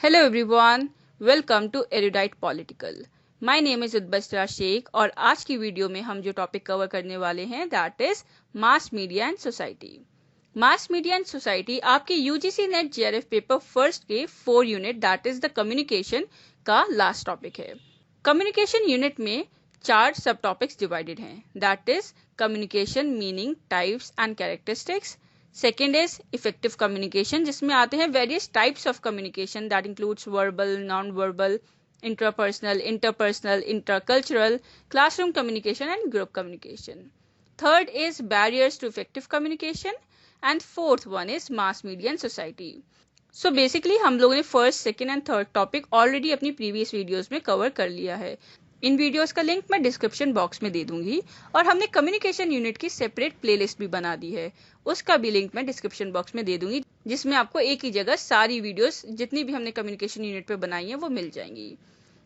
Hello everyone, welcome to erudite political. My name is उद्बस्त्रा शेख और आज की वीडियो में हम जो टॉपिक कवर करने वाले हैं that is mass media and society. Mass media and society आपके UGC NET JRF paper first के 4 unit that is the communication का लास्ट टॉपिक है। कम्युनिकेशन यूनिट में 4 सब टॉपिक्स डिवाइडेड हैं that is communication meaning, types and characteristics. Second is effective communication, जिसमें आते हैं various types of communication that includes verbal, non-verbal, intrapersonal, interpersonal, intercultural, classroom communication and group communication. Third is barriers to effective communication and fourth one is mass media and society. So basically हम लोगों ने first, second and third topic already अपनी previous videos में cover कर लिया है। इन videos का link मैं डिस्क्रिप्शन बॉक्स में दे दूंगी और हमने कम्युनिकेशन यूनिट की सेपरेट प्लेलिस्ट भी बना दी है, उसका भी लिंक मैं डिस्क्रिप्शन बॉक्स में दे दूंगी, जिसमें आपको एक ही जगह सारी वीडियोस जितनी भी हमने कम्युनिकेशन यूनिट पे बनाई है वो मिल जाएंगी।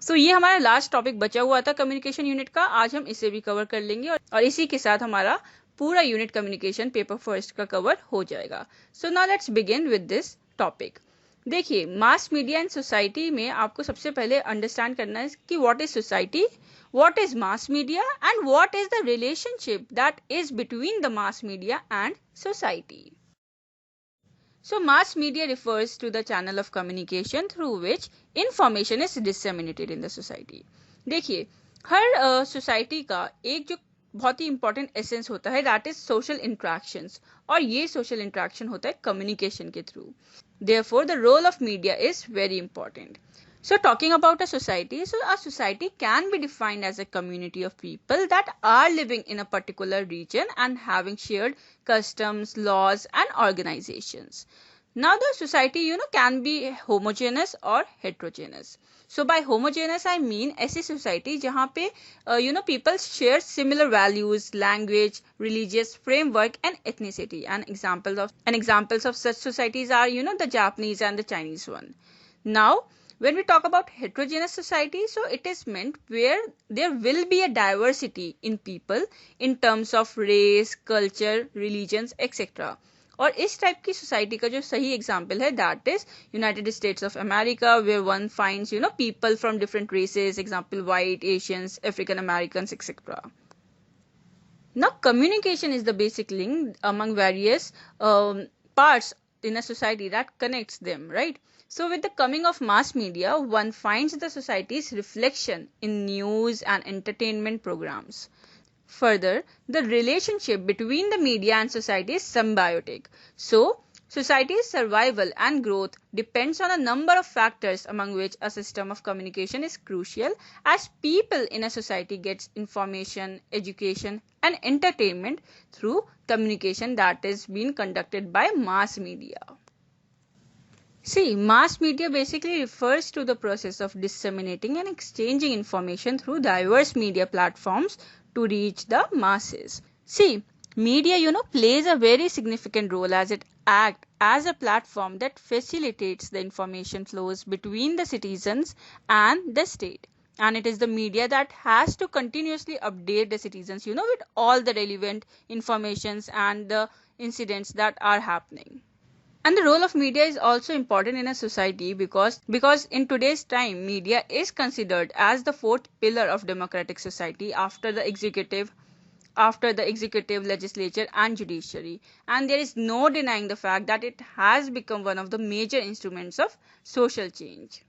सो ये हमारा लास्ट टॉपिक बचा हुआ था कम्युनिकेशन यूनिट का, आज हम इसे भी कवर कर लेंगे और इसी के साथ हमारा पूरा यूनिट कम्युनिकेशन पेपर फर्स्ट का कवर हो जाएगा। So now let's begin with this topic. देखिए, मास मीडिया एंड सोसाइटी में आपको सबसे पहले अंडरस्टैंड करना है कि what is society, what is mass media and what is the relationship that is between the mass media and society. So mass media refers to the channel of communication through which information is disseminated in the society. देखिए, हर society का एक जो बहुत ही important essence होता है that is social interactions, और ये social interaction होता है कम्युनिकेशन के थ्रू। Therefore the role of media is very important. So talking about a society can be defined as a community of people that are living in a particular region and having shared customs, laws and organizations. Now the society can be homogeneous or heterogeneous. So by homogeneous I mean ऐसी society जहाँ पे people share similar values, language, religious framework and ethnicity. And examples of such societies are the Japanese and the Chinese one. Now when we talk about heterogeneous society, so it is meant where there will be a diversity in people in terms of race, culture, religions, etc. और इस type की society का जो सही example है that is United States of America, where one finds people from different races, example white, Asians, African American, etcetera. Now communication is the basic link among various parts in a society that connects them, right? So with the coming of mass media, one finds the society's reflection in news and entertainment programs. Further, the relationship between the media and society is symbiotic. So, society's survival and growth depends on a number of factors, among which a system of communication is crucial, as people in a society gets information, education and entertainment through communication that is being conducted by mass media. See, mass media basically refers to the process of disseminating and exchanging information through diverse media platforms to reach the masses. See, media, plays a very significant role as it acts as a platform that facilitates the information flows between the citizens and the state. And it is the media that has to continuously update the citizens, with all the relevant informations and the incidents that are happening. And the role of media is also important in a society because in today's time, media is considered as the fourth pillar of democratic society after the executive, legislature and judiciary. And there is no denying the fact that it has become one of the major instruments of social change.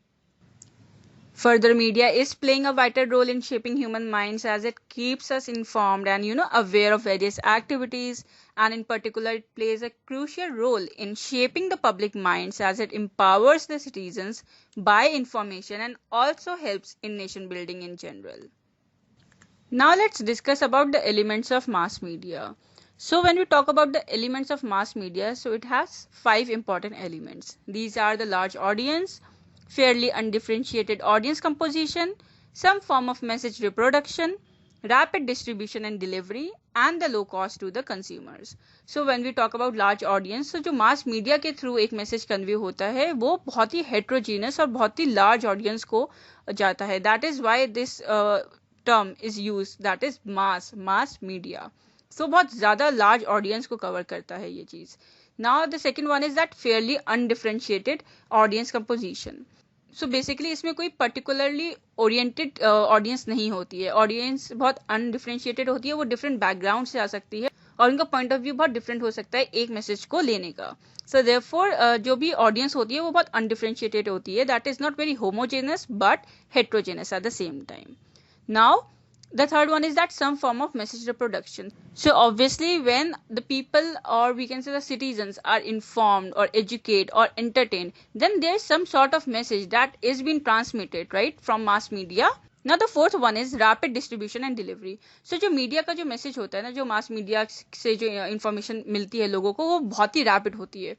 Further, media is playing a vital role in shaping human minds as it keeps us informed and aware of various activities, and in particular it plays a crucial role in shaping the public minds as it empowers the citizens by information and also helps in nation building in general. Now let's discuss about the elements of mass media. So when we talk about the elements of mass media, so it has 5 important elements. These are the large audience, fairly undifferentiated audience composition, some form of message reproduction, rapid distribution and delivery, and the low cost to the consumers. So when we talk about large audience, so जो mass media के through एक message convey होता है वो बहुत ही heterogeneous और बहुत ही large audience को जाता है. That is why this term is used, that is mass media. So बहुत ज़्यादा large audience को cover करता है ये चीज़. Now the second one is that fairly undifferentiated audience composition. So basically इसमें कोई पर्टिकुलरली ओरिएंटेड ऑडियंस नहीं होती है, ऑडियंस बहुत अनडिफरेंशिएटेड होती है, वो डिफरेंट बैकग्राउंड से आ सकती है और उनका पॉइंट ऑफ व्यू बहुत डिफरेंट हो सकता है एक मैसेज को लेने का। सो देयरफॉर जो भी ऑडियंस होती है वो बहुत अनडिफरेंशिएटेड होती है, that is not very homogeneous but heterogeneous at the same time. Now the third one is that some form of message reproduction. So obviously when the people, or we can say the citizens, are informed or educated or entertained, then there is some sort of message that is being transmitted, right, from mass media. Now the fourth one is rapid distribution and delivery. So जो media का जो message होता है ना, जो mass media से जो information मिलती है लोगों को, वो बहुत ही रैपिड होती है।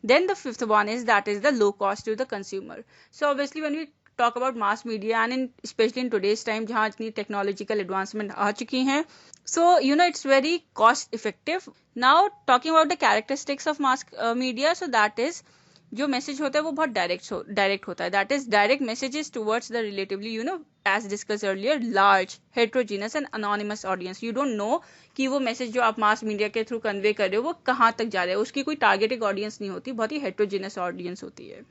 Then the fifth one is that is the low cost to the consumer. So obviously when we talk about mass media and especially in today's time जहाँ इतनी technological advancement आ चुकी हैं, so it's very cost effective. Now talking about the characteristics of mass media, so that is जो message होता है वो बहुत direct होता है, that is direct messages towards the relatively as discussed earlier large heterogeneous and anonymous audience. You don't know कि वो message जो आप मास मीडिया के थ्रू कन्वे कर रहे हो वो कहाँ तक जा रहा है, उसकी कोई टारगेटेड ऑडियंस नहीं होती, बहुत ही हेट्रोजीनस ऑडियंस होती है।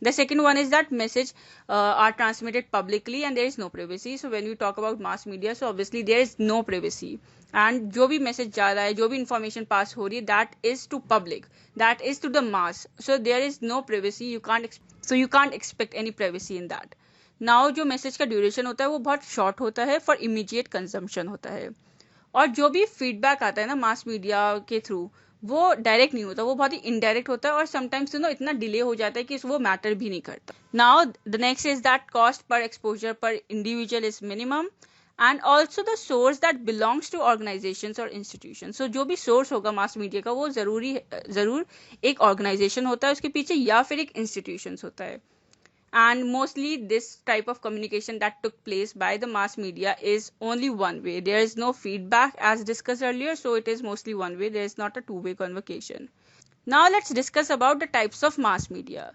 The second one is that message are transmitted publicly and there is no privacy. So when we talk about mass media, so obviously there is no privacy. And जो भी message जा रहा है, जो भी information pass हो रही है, that is to public, that is to the mass. So there is no privacy. You can't expect any privacy in that. Now जो message का duration होता है वो बहुत short होता है, for immediate consumption होता है। और जो भी feedback आता है ना mass media के through, वो डायरेक्ट नहीं होता, वो बहुत ही इनडायरेक्ट होता है और समटाइम्स इतना डिले हो जाता है कि वो मैटर भी नहीं करता। Now the next is that cost per exposure per individual is minimum and also the source that belongs to organisations और इंस्टीट्यूशन। सो जो भी सोर्स होगा मास मीडिया का वो जरूर एक ऑर्गेनाइजेशन होता है उसके पीछे या फिर एक इंस्टीट्यूशन होता है। And mostly this type of communication that took place by the mass media is only one way. There is no feedback as discussed earlier, so it is mostly one way. There is not a two-way conversation. Now let's discuss about the types of mass media.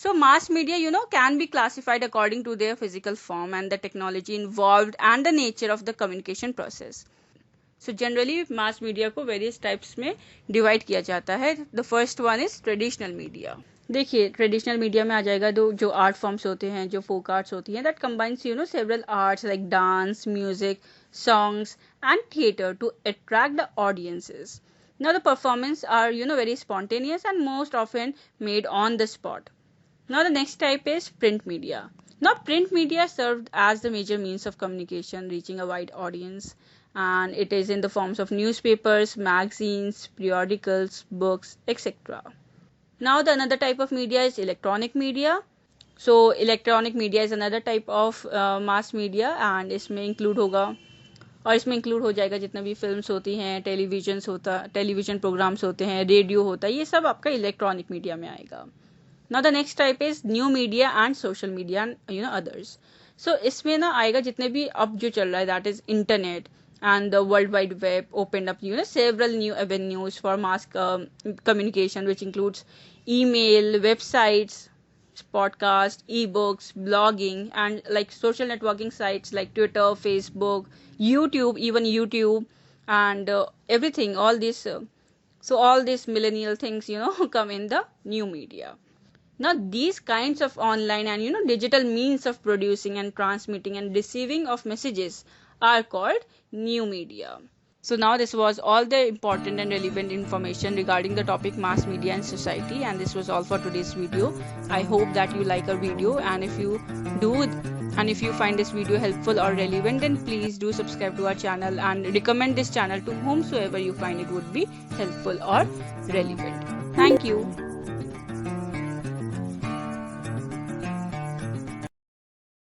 So mass media, can be classified according to their physical form and the technology involved and the nature of the communication process. So generally mass media को various types में divide किया जाता है. The first one is traditional media. देखिए traditional media में आ जाएगा जो art forms होते हैं, जो फोक आर्ट्स होती हैं, that combines several arts like dance, music, songs and theatre to attract the audiences. Now the performance are very spontaneous and most often made on the spot. Now the next type is print media. Now print media served as the major means of communication reaching a wide audience, and it is in the forms of newspapers, magazines, periodicals, books, etc. Now the another type of media is electronic media. So electronic media is another type of mass media and इसमें include होगा और इसमें include हो जाएगा जितना भी films होती हैं, टेलीविजन प्रोग्राम्स होते हैं, रेडियो होता है, ये सब आपका इलेक्ट्रॉनिक मीडिया में आएगा. Now the next type is new media and social media and others. So इसमें ना आएगा जितने भी अब जो चल रहा है, that is internet and the World Wide Web opened up several new avenues for mass communication, which includes email, websites, podcast, ebooks, blogging, and like social networking sites like Twitter, Facebook, YouTube, even YouTube, and everything, all this so all these millennial things come in the new media. Now these kinds of online and digital means of producing and transmitting and receiving of messages are called new media. So now this was all the important and relevant information regarding the topic mass media and society, and this was all for today's video. I hope that you like our video, and if you do and if you find this video helpful or relevant, then please do subscribe to our channel and recommend this channel to whomsoever you find it would be helpful or relevant. Thank you.